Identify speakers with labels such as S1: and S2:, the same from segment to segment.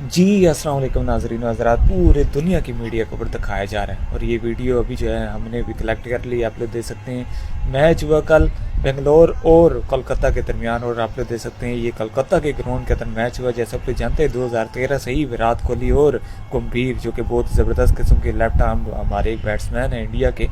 S1: जी अस्सलाम वालेकुम नाज़रीन व हज़रात। पूरे दुनिया की मीडिया कवर दिखाया जा रहा है और ये वीडियो अभी जो है हमने भी कलेक्ट कर ली। आप लोग देख सकते हैं मैच हुआ कल बेंगलोर और कोलकाता के दरमियान, और आप लोग देख सकते हैं ये कोलकाता के ग्राउंड के अंदर मैच हुआ। जैसे आप लोग जानते हैं 2013 से ही विराट कोहली और गंभीर, जो कि बहुत ज़बरदस्त किस्म के लेफ्ट आर्म हमारे एक बैट्समैन हैं इंडिया के,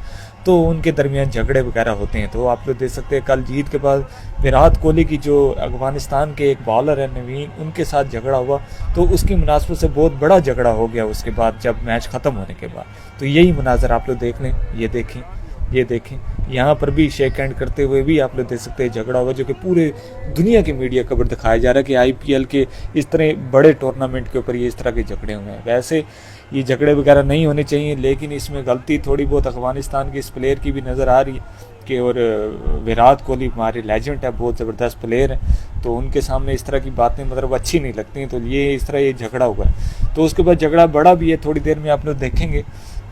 S1: तो उनके दरमियान झगड़े वगैरह होते हैं। तो आप लोग देख सकते हैं कल जीत के बाद विराट कोहली की जो अफगानिस्तान के एक बॉलर है नवीन, उनके साथ झगड़ा हुआ। तो उसकी मुनासबत से बहुत बड़ा झगड़ा हो गया उसके बाद, जब मैच ख़त्म होने के बाद। तो यही मनाजर आप लोग देख लें, ये देखें यहाँ पर भी शेक हैंड करते हुए भी आप लोग देख सकते हैं झगड़ा हुआ, जो कि पूरे दुनिया की मीडिया कवर दिखाया जा रहा है कि आईपीएल के इस तरह बड़े टूर्नामेंट के ऊपर ये इस तरह के झगड़े हुए हैं। वैसे ये झगड़े वगैरह नहीं होने चाहिए, लेकिन इसमें गलती थोड़ी बहुत अफगानिस्तान के इस प्लेयर की भी नज़र आ रही है कि, और विराट कोहली हमारे लेजेंड है, बहुत ज़बरदस्त प्लेयर है, तो उनके सामने इस तरह की बातें मतलब अच्छी नहीं लगती। तो ये इस तरह ये झगड़ा हुआ है। तो उसके बाद झगड़ा बड़ा भी है, थोड़ी देर में आप लोग देखेंगे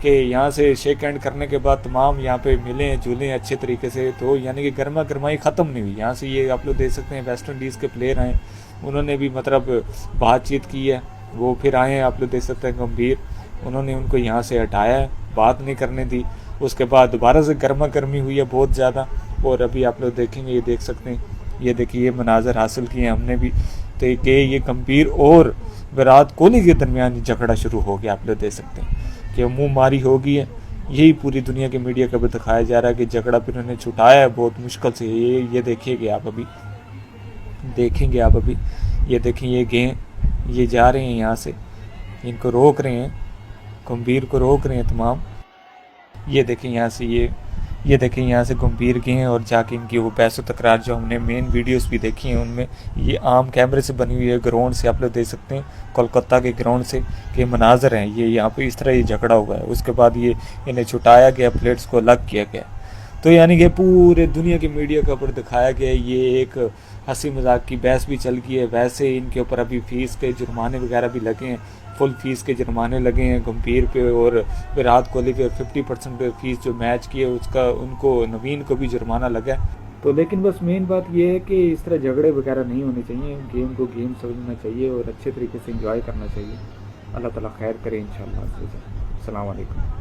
S1: कि यहाँ से शेक हैंड करने के बाद तमाम यहाँ पे मिले जुले अच्छे तरीके से। तो यानी कि गर्मा गर्माई ख़त्म नहीं हुई। यहाँ से ये आप लोग देख सकते हैं वेस्ट इंडीज़ के प्लेयर आए, उन्होंने भी मतलब बातचीत की है। वो फिर आए हैं, आप लोग देख सकते हैं गंभीर, उन्होंने उनको यहाँ से हटाया है, बात नहीं करने दी। उसके बाद दोबारा से गर्मा गर्मी हुई है बहुत ज़्यादा। और अभी आप लोग देखेंगे, ये देख सकते हैं, ये देखिए ये मनाजर हासिल किए हैं हमने भी, तो कि ये गंभीर और विराट कोहली के दरमियान झगड़ा शुरू हो गया। आप लोग देख सकते हैं कि मुंह मारी हो गई है। यही पूरी दुनिया के मीडिया का भी दिखाया जा रहा है कि झगड़ा फिर उन्होंने छुटाया है बहुत मुश्किल से। ये देखिएगा आप अभी, देखेंगे आप अभी, ये देखें ये गें, ये जा रहे हैं यहाँ से, इनको रोक रहे हैं, गंभीर को रोक रहे हैं तमाम। ये देखें यहाँ से ये देखें यहाँ से गंभीर गए हैं और जाके इनकी वो बहस तकरार जो हमने मेन वीडियोस भी देखी हैं उनमें, ये आम कैमरे से बनी हुई है ग्राउंड से, आप लोग देख सकते हैं कोलकाता के ग्राउंड से के मनाजर हैं। ये यहाँ पे इस तरह ये झगड़ा हुआ है। उसके बाद ये इन्हें छुटाया गया, प्लेट्स को अलग किया गया। तो यानी कि पूरे दुनिया की मीडिया के ऊपर दिखाया गया ये एक हंसी मजाक की बहस भी चल गई है। वैसे इनके ऊपर अभी फीस के जुर्माने वगैरह भी लगे हैं, फुल फीस के जुर्माने लगे हैं गंभीर पे और विराट कोहली पे। 50% फीस जो मैच की है उसका, उनको नवीन को भी जुर्माना लगा है। तो लेकिन बस मेन बात ये है कि इस तरह झगड़े वगैरह नहीं होने चाहिए, गेम को गेम समझना चाहिए और अच्छे तरीके से एंजॉय करना चाहिए। अल्लाह ताला खैर करे इंशाल्लाह। अस्सलाम वालेकुम।